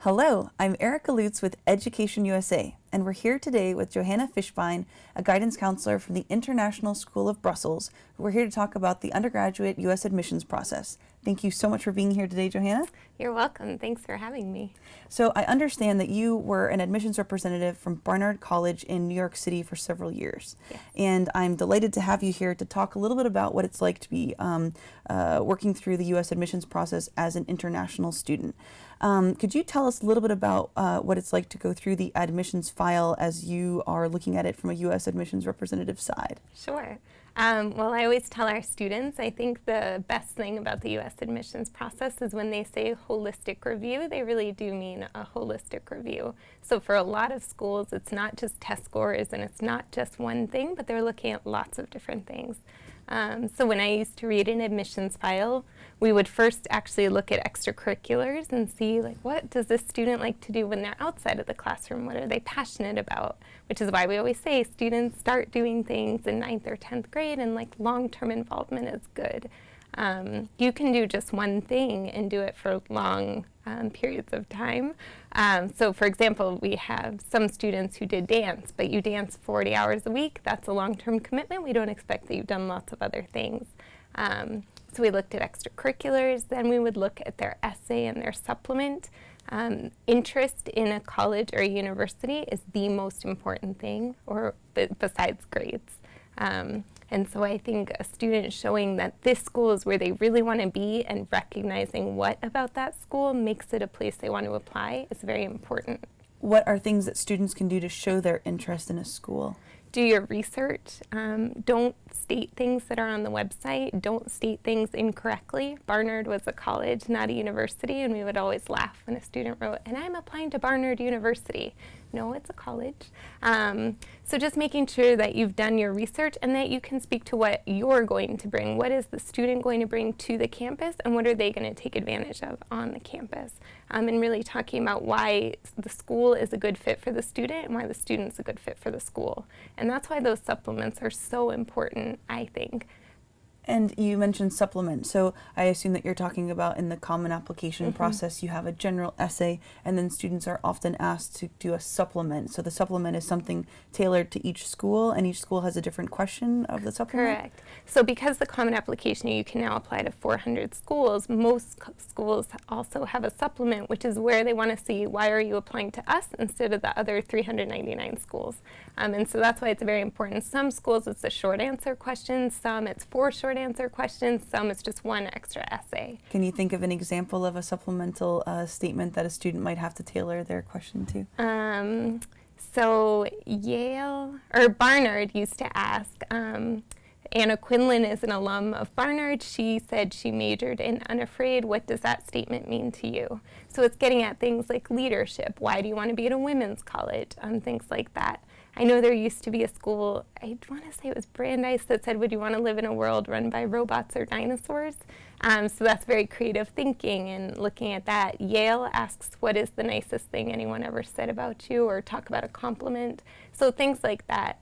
Hello, I'm Erica Lutz with Education USA, and we're here today with Johanna Fishbein, a guidance counselor from the International School of Brussels. We're here to talk about the undergraduate U.S. admissions process. Thank you so much for being here today, Johanna. You're welcome. Thanks for having me. So I understand that you were an admissions representative from Barnard College in New York City for several years. Yes. And I'm delighted to have you here to talk a little bit about what it's like to be working through the U.S. admissions process as an international student. Could you tell us a little bit about what it's like to go through the admissions file as you are looking at it from a U.S. admissions representative side? Sure. Well, I always tell our students, I think the best thing about the U.S. admissions process is when they say holistic review, they really do mean a holistic review. So for a lot of schools, it's not just test scores and it's not just one thing, but they're looking at lots of different things. So when I used to read an admissions file, we would first actually look at extracurriculars and see, like, what does this student like to do when they're outside of the classroom? What are they passionate about? Which is why we always say students start doing things in 9th or 10th grade, and like long-term involvement is good. You can do just one thing and do it for long periods of time. So for example, we have some students who did dance, but you dance 40 hours a week. That's a long-term commitment. We don't expect that you've done lots of other things. So we looked at extracurriculars, then we would look at their essay and their supplement. Interest in a college or a university is the most important thing, or besides grades. And so I think a student showing that this school is where they really want to be and recognizing what about that school makes it a place they want to apply is very important. What are things that students can do to show their interest in a school? Do your research. Don't state things that are on the website. Don't state things incorrectly. Barnard was a college, not a university, and we would always laugh when a student wrote, and I'm applying to Barnard University. No, it's a college. So just making sure that you've done your research and that you can speak to what you're going to bring. What is the student going to bring to the campus, and what are they going to take advantage of on the campus? And really talking about why the school is a good fit for the student and why the student's a good fit for the school. And that's why those supplements are so important, I think. And you mentioned supplement, so I assume that you're talking about in the common application process, you have a general essay, and then students are often asked to do a supplement. So the supplement is something tailored to each school, and each school has a different question of the supplement? Correct. So because the common application, you can now apply to 400 schools, most schools also have a supplement, which is where they want to see, why are you applying to us instead of the other 399 schools? And so that's why it's very important. Some schools it's a short answer question, some it's 4 short answer questions, some it's just 1 extra essay. Can you think of an example of a supplemental statement that a student might have to tailor their question to? So Yale, or Barnard used to ask, Anna Quinlan is an alum of Barnard. She said she majored in Unafraid. What does that statement mean to you? So it's getting at things like leadership. Why do you want to be at a women's college? Things like that. I know there used to be a school, I want to say it was Brandeis, that said, would you want to live in a world run by robots or dinosaurs? So that's very creative thinking and looking at that. Yale asks, what is the nicest thing anyone ever said about you, or talk about a compliment. So things like that.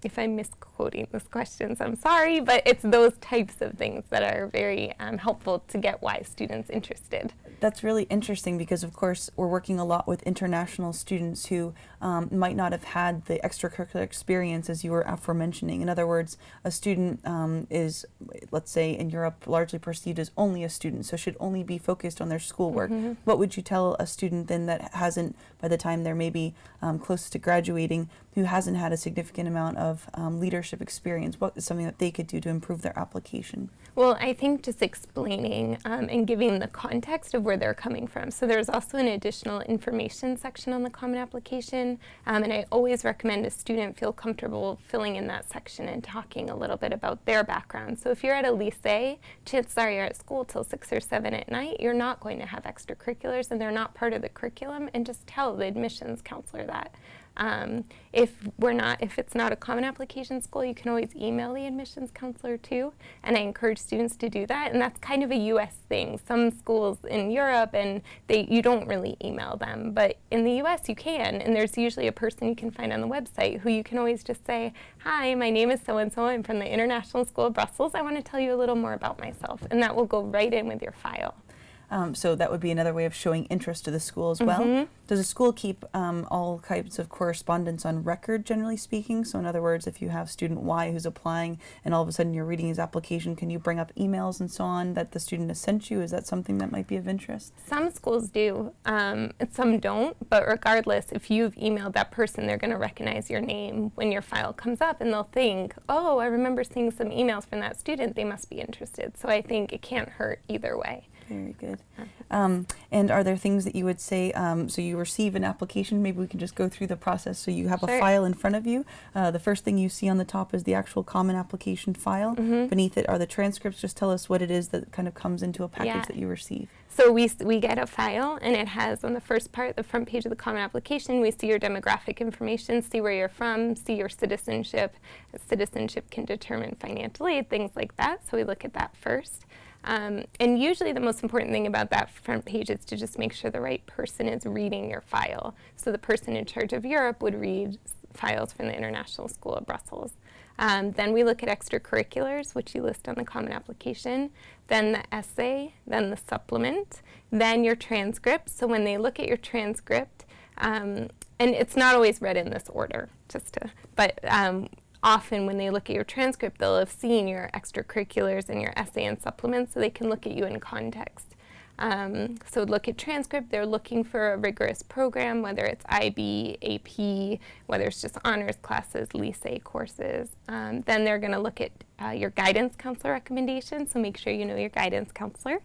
If I'm misquoting those questions, I'm sorry, but it's those types of things that are very helpful to get why students interested. That's really interesting because, of course, we're working a lot with international students who might not have had the extracurricular experience as you were aforementioning. In other words, a student is, let's say, in Europe, largely perceived as only a student, so should only be focused on their schoolwork. What would you tell a student then that hasn't, by the time they're maybe close to graduating, who hasn't had a significant amount of leadership experience? What is something that they could do to improve their application? Well, I think just explaining and giving the context of where they're coming from. So there's also an additional information section on the Common Application, and I always recommend a student feel comfortable filling in that section and talking a little bit about their background. So if you're at a lycée, chances are you're at school till 6 or 7 at night, you're not going to have extracurriculars and they're not part of the curriculum, and just tell the admissions counselor that. If it's not a common application school, you can always email the admissions counselor too, and I encourage students to do that, and that's kind of a US thing. Some schools in Europe, and you don't really email them, but in the US you can, and there's usually a person you can find on the website who you can always just say, hi, my name is so-and-so, I'm from the International School of Brussels, I want to tell you a little more about myself, and that will go right in with your file. So that would be another way of showing interest to the school as well. Does a school keep all types of correspondence on record, generally speaking? So in other words, if you have student Y who's applying and all of a sudden you're reading his application, can you bring up emails and so on that the student has sent you? Is that something that might be of interest? Some schools do, and some don't, but regardless, if you've emailed that person, they're going to recognize your name when your file comes up, and they'll think, oh, I remember seeing some emails from that student, they must be interested. So I think it can't hurt either way. Very good. And are there things that you would say, so you receive an application, maybe we can just go through the process. So you have a file in front of you. The first thing you see on the top is the actual common application file. Beneath it are the transcripts. Just tell us what it is that kind of comes into a package that you receive. So we get a file, and it has on the first part, the front page of the common application, we see your demographic information, see where you're from, see your citizenship. Citizenship can determine financial aid, things like that. So we look at that first. And usually the most important thing about that front page is to just make sure the right person is reading your file. So the person in charge of Europe would read files from the International School of Brussels. Then we look at extracurriculars, which you list on the common application, then the essay, then the supplement, then your transcript. So when they look at your transcript, and it's not always read in this order, but often when they look at your transcript, they'll have seen your extracurriculars and your essay and supplement, so they can look at you in context. So look at transcript, they're looking for a rigorous program, whether it's IB, AP, whether it's just honors classes, lycée courses. Then they're going to look at your guidance counselor recommendations, so make sure you know your guidance counselor.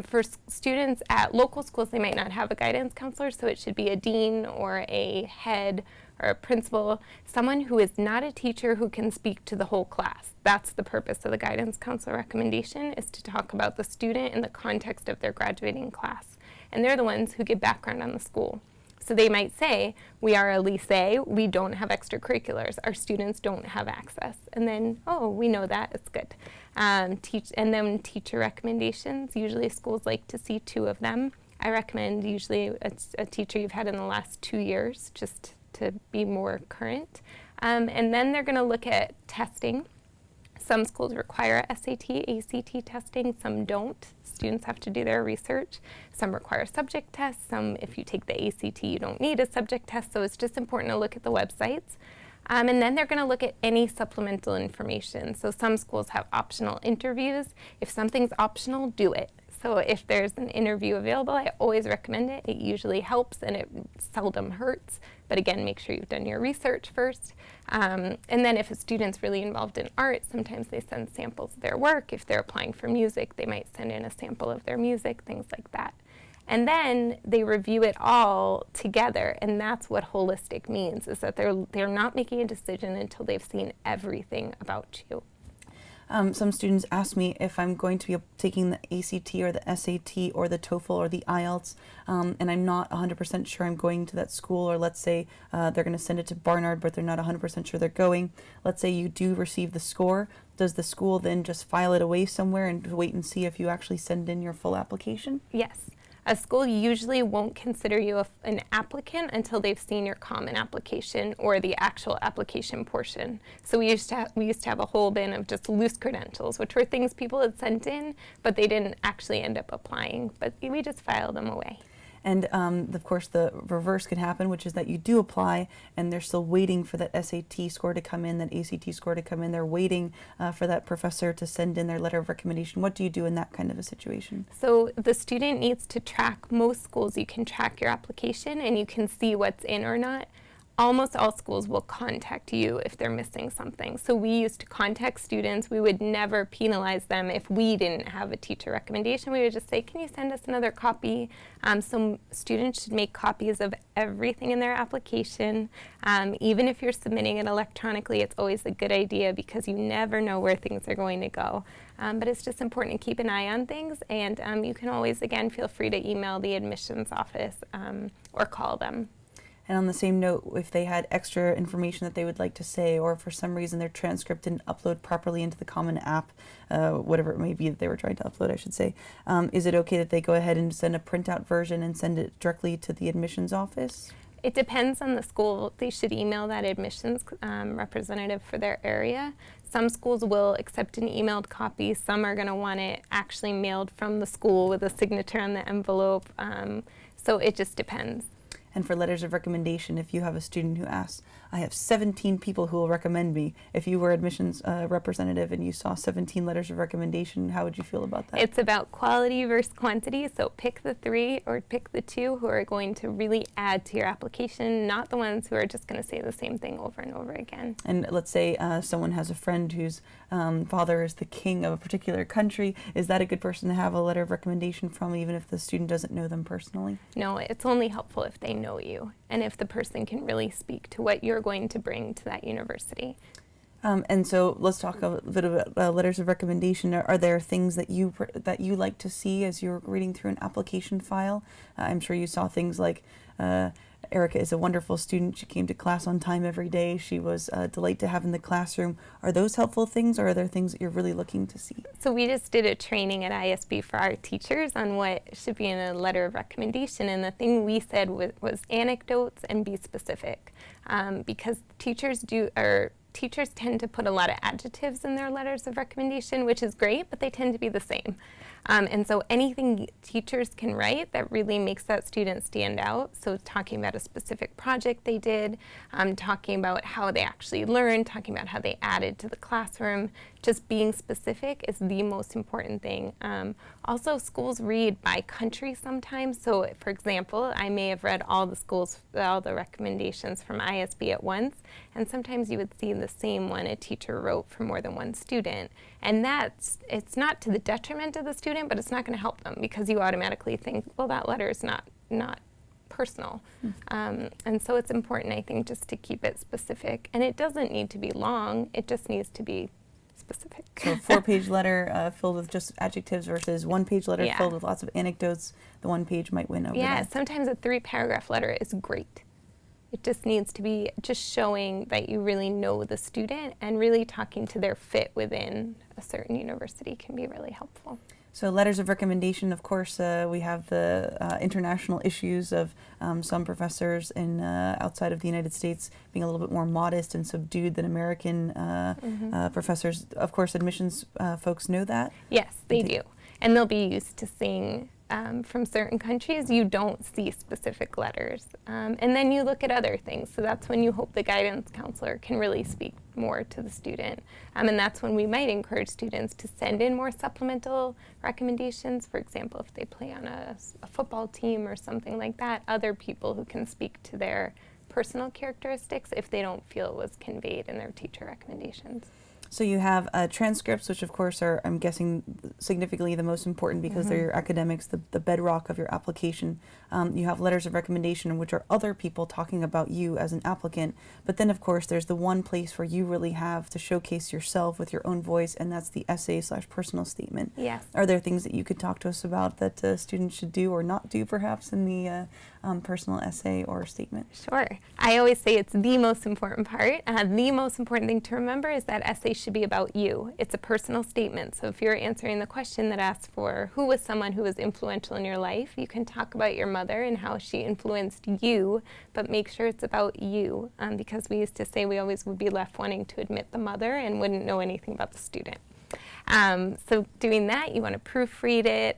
For students at local schools, they might not have a guidance counselor, so it should be a dean or a head or a principal, someone who is not a teacher who can speak to the whole class. That's the purpose of the guidance counselor recommendation, is to talk about the student in the context of their graduating class. And they're the ones who give background on the school. So they might say, we are a lycée, we don't have extracurriculars, our students don't have access. And then, oh, we know that, it's good. And then teacher recommendations, usually schools like to see 2 of them. I recommend usually a teacher you've had in the last 2 years, just to be more current. And then they're going to look at testing. Some schools require SAT, ACT testing, some don't. Students have to do their research. Some require subject tests. Some, if you take the ACT, you don't need a subject test, so it's just important to look at the websites. And then they're going to look at any supplemental information. So some schools have optional interviews. If something's optional, do it. So if there's an interview available, I always recommend it. It usually helps and it seldom hurts. But again, make sure you've done your research first. And then if a student's really involved in art, sometimes they send samples of their work. If they're applying for music, they might send in a sample of their music, things like that. And then they review it all together, and that's what holistic means, is that they're not making a decision until they've seen everything about you. Some students ask me if I'm going to be taking the ACT or the SAT or the TOEFL or the IELTS, and I'm not 100% sure I'm going to that school, or let's say they're going to send it to Barnard, but they're not 100% sure they're going. Let's say you do receive the score. Does the school then just file it away somewhere and wait and see if you actually send in your full application? Yes. A school usually won't consider you an applicant until they've seen your common application or the actual application portion. So we used to have a whole bin of just loose credentials, which were things people had sent in, but they didn't actually end up applying. But we just filed them away. And of course, the reverse could happen, which is that you do apply and they're still waiting for that SAT score to come in, that ACT score to come in. They're waiting for that professor to send in their letter of recommendation. What do you do in that kind of a situation? So the student needs to track. Most schools, you can track your application and you can see what's in or not. Almost all schools will contact you if they're missing something. So we used to contact students. We would never penalize them if we didn't have a teacher recommendation. We would just say, can you send us another copy? So students should make copies of everything in their application. Even if you're submitting it electronically, it's always a good idea because you never know where things are going to go. But it's just important to keep an eye on things. And you can always, again, feel free to email the admissions office or call them. And on the same note, if they had extra information that they would like to say, or for some reason their transcript didn't upload properly into the Common App, whatever it may be that they were trying to upload, I should say, is it okay that they go ahead and send a printout version and send it directly to the admissions office? It depends on the school. They should email that admissions representative for their area. Some schools will accept an emailed copy. Some are going to want it actually mailed from the school with a signature on the envelope. So it just depends. And for letters of recommendation, if you have a student who asks, I have 17 people who will recommend me, if you were admissions representative and you saw 17 letters of recommendation, how would you feel about that? It's about quality versus quantity, so pick the 3 or pick the 2 who are going to really add to your application, not the ones who are just going to say the same thing over and over again. And let's say someone has a friend whose father is the king of a particular country. Is that a good person to have a letter of recommendation from, even if the student doesn't know them personally? No, it's only helpful if they know you and if the person can really speak to what you're going to bring to that university. And so let's talk a bit about letters of recommendation. Are there things that you like to see as you're reading through an application file? I'm sure you saw things like Erica is a wonderful student. She came to class on time every day. She was a delight to have in the classroom. Are those helpful things, or are there things that you're really looking to see? So we just did a training at ISB for our teachers on what should be in a letter of recommendation, and the thing we said was anecdotes and be specific, because teachers tend to put a lot of adjectives in their letters of recommendation, which is great, but they tend to be the same. And so anything teachers can write that really makes that student stand out, so talking about a specific project they did, talking about how they actually learned, talking about how they added to the classroom, just being specific is the most important thing. Also, schools read by country sometimes, so for example, I may have read all the recommendations from ISB at once, and sometimes you would see the same one a teacher wrote for more than one student. And it's not to the detriment of the student, but it's not going to help them because you automatically think, well, that letter is not personal. And so it's important, I think, just to keep it specific. And it doesn't need to be long. It just needs to be specific. So a 4-page letter filled with just adjectives versus 1-page letter filled with lots of anecdotes. The 1 page might win over that. Sometimes a 3-paragraph letter is great. It just needs to be just showing that you really know the student, and really talking to their fit within a certain university can be really helpful. So letters of recommendation, of course, we have the international issues of some professors outside of the United States being a little bit more modest and subdued than American professors. Of course, admissions folks know that. Yes, they do. And they'll be used to seeing from certain countries, you don't see specific letters. And then you look at other things. So that's when you hope the guidance counselor can really speak more to the student. And that's when we might encourage students to send in more supplemental recommendations. For example, if they play on a football team or something like that, other people who can speak to their personal characteristics if they don't feel it was conveyed in their teacher recommendations. So you have transcripts, which of course are, I'm guessing, significantly the most important because they're your academics, the bedrock of your application. You have letters of recommendation, which are other people talking about you as an applicant. But then, of course, there's the one place where you really have to showcase yourself with your own voice, and that's the essay/personal statement. Yes. Are there things that you could talk to us about that students should do or not do, perhaps, in the personal essay or statement? Sure. I always say it's the most important part. The most important thing to remember is that essay should be about you. It's a personal statement. So if you're answering the question that asks for who was someone who was influential in your life, you can talk about your mother and how she influenced you, but make sure it's about you, because we used to say we always would be left wanting to admit the mother and wouldn't know anything about the student. So doing that, you want to proofread it.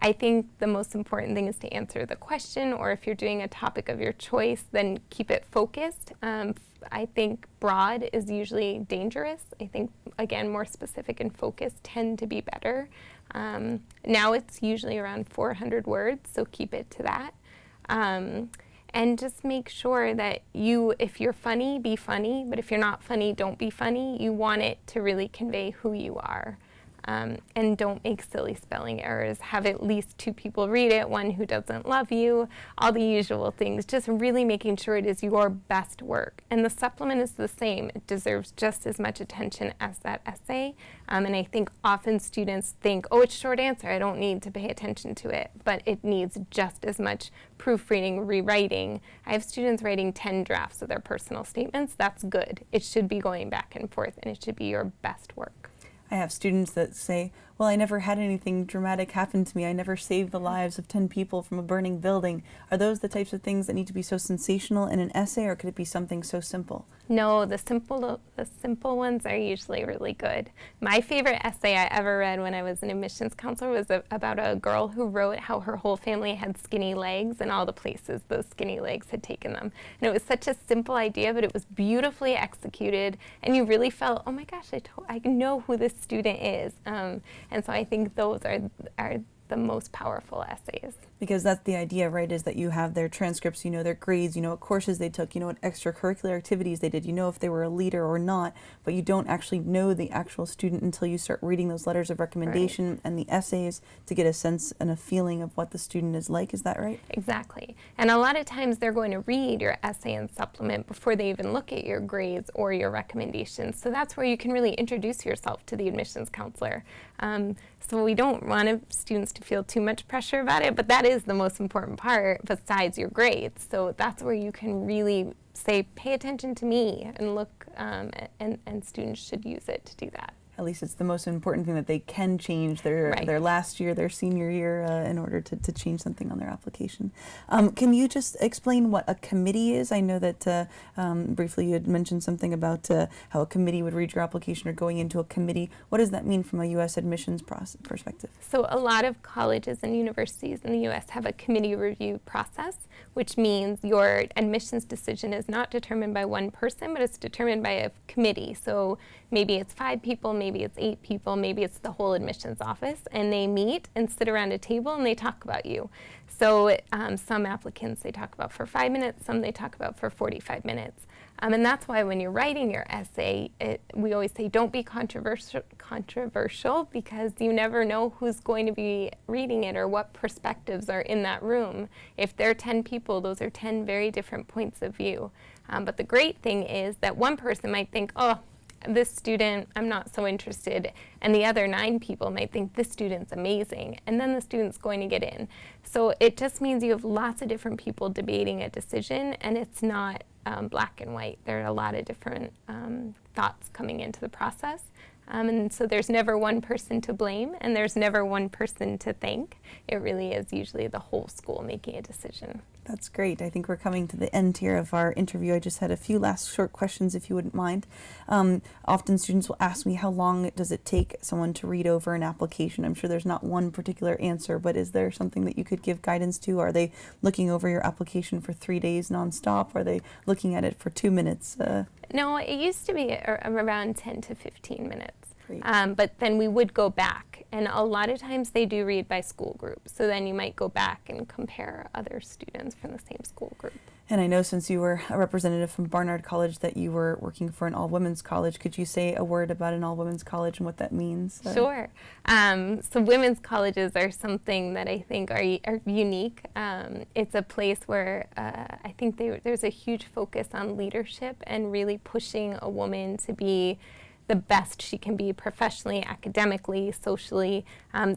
I think the most important thing is to answer the question, or if you're doing a topic of your choice, then keep it focused. I think broad is usually dangerous. I think, again, more specific and focused tend to be better. Now it's usually around 400 words, so keep it to that. And just make sure that if you're funny, be funny, but if you're not funny, don't be funny. You want it to really convey who you are. And don't make silly spelling errors. Have at least 2 people read it, one who doesn't love you, all the usual things. Just really making sure it is your best work. And the supplement is the same. It deserves just as much attention as that essay. And I think often students think, oh, it's short answer, I don't need to pay attention to it. But it needs just as much proofreading, rewriting. I have students writing 10 drafts of their personal statements. That's good. It should be going back and forth, and it should be your best work. I have students that say, well, I never had anything dramatic happen to me. I never saved the lives of 10 people from a burning building. Are those the types of things that need to be so sensational in an essay, or could it be something so simple? No, the simple ones are usually really good. My favorite essay I ever read when I was an admissions counselor was about a girl who wrote how her whole family had skinny legs and all the places those skinny legs had taken them. And it was such a simple idea, but it was beautifully executed, and you really felt, oh my gosh, I know who this student is. And so I think those are the most powerful essays. Because that's the idea, right, is that you have their transcripts, you know their grades, you know what courses they took, you know what extracurricular activities they did, you know if they were a leader or not, but you don't actually know the actual student until you start reading those letters of recommendation Right. and the essays to get a sense and a feeling of what the student is like. Is that right? Exactly. And a lot of times they're going to read your essay and supplement before they even look at your grades or your recommendations. So that's where you can really introduce yourself to the admissions counselor. So we don't want students to feel too much pressure about it, but that is the most important part besides your grades. So that's where you can really say, pay attention to me, and look, and students should use it to do that. At least it's the most important thing that they can change their Right. their last year, their senior year, in order to change something on their application. Can you just explain what a committee is? I know that briefly you had mentioned something about how a committee would read your application or going into a committee. What does that mean from a U.S. admissions perspective? So a lot of colleges and universities in the U.S. have a committee review process, which means your admissions decision is not determined by one person, but it's determined by a committee. So maybe it's 5 people, maybe it's 8 people, maybe it's the whole admissions office, and they meet and sit around a table and they talk about you. So some applicants they talk about for 5 minutes, some they talk about for 45 minutes. And that's why when you're writing your essay, we always say don't be controversial, because you never know who's going to be reading it or what perspectives are in that room. If there are 10 people, those are 10 very different points of view. But the great thing is that one person might think, oh, this student, I'm not so interested, and the other 9 people might think this student's amazing, and then the student's going to get in. So it just means you have lots of different people debating a decision, and it's not black and white. There are a lot of different thoughts coming into the process. And so there's never one person to blame, and there's never one person to thank. It really is usually the whole school making a decision. That's great. I think we're coming to the end here of our interview. I just had a few last short questions, if you wouldn't mind. Often students will ask me, how long does it take someone to read over an application? I'm sure there's not one particular answer, but is there something that you could give guidance to? Are they looking over your application for 3 days nonstop? Are they looking at it for 2 minutes? No, it used to be around 10 to 15 minutes. Great. But then we would go back, and a lot of times they do read by school group. So then you might go back and compare other students from the same school group. And I know since you were a representative from Barnard College that you were working for an all-women's college. Could you say a word about an all-women's college and what that means? Sure. So women's colleges are something that I think are unique. It's a place where I think there's a huge focus on leadership and really pushing a woman to be the best she can be professionally, academically, socially.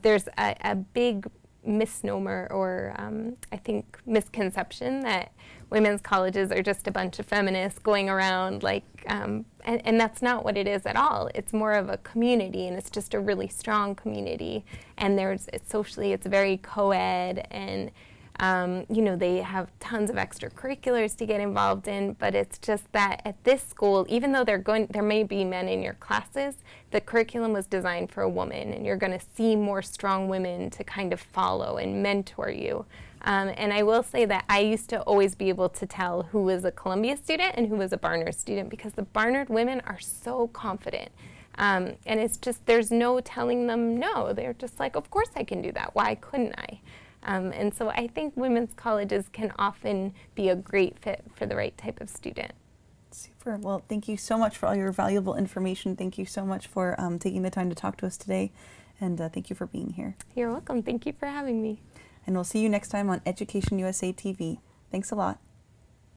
There's a big misnomer or I think misconception that women's colleges are just a bunch of feminists going around like, and that's not what it is at all. It's more of a community, and it's just a really strong community. And it's very co-ed, and they have tons of extracurriculars to get involved in, but it's just that at this school, even though there may be men in your classes, the curriculum was designed for a woman, and you're going to see more strong women to kind of follow and mentor you. And I will say that I used to always be able to tell who was a Columbia student and who was a Barnard student, because the Barnard women are so confident. And it's just, there's no telling them no. They're just like, of course I can do that. Why couldn't I? And so I think women's colleges can often be a great fit for the right type of student. Super. Well, thank you so much for all your valuable information. Thank you so much for taking the time to talk to us today. And thank you for being here. You're welcome. Thank you for having me. And we'll see you next time on Education USA TV. Thanks a lot.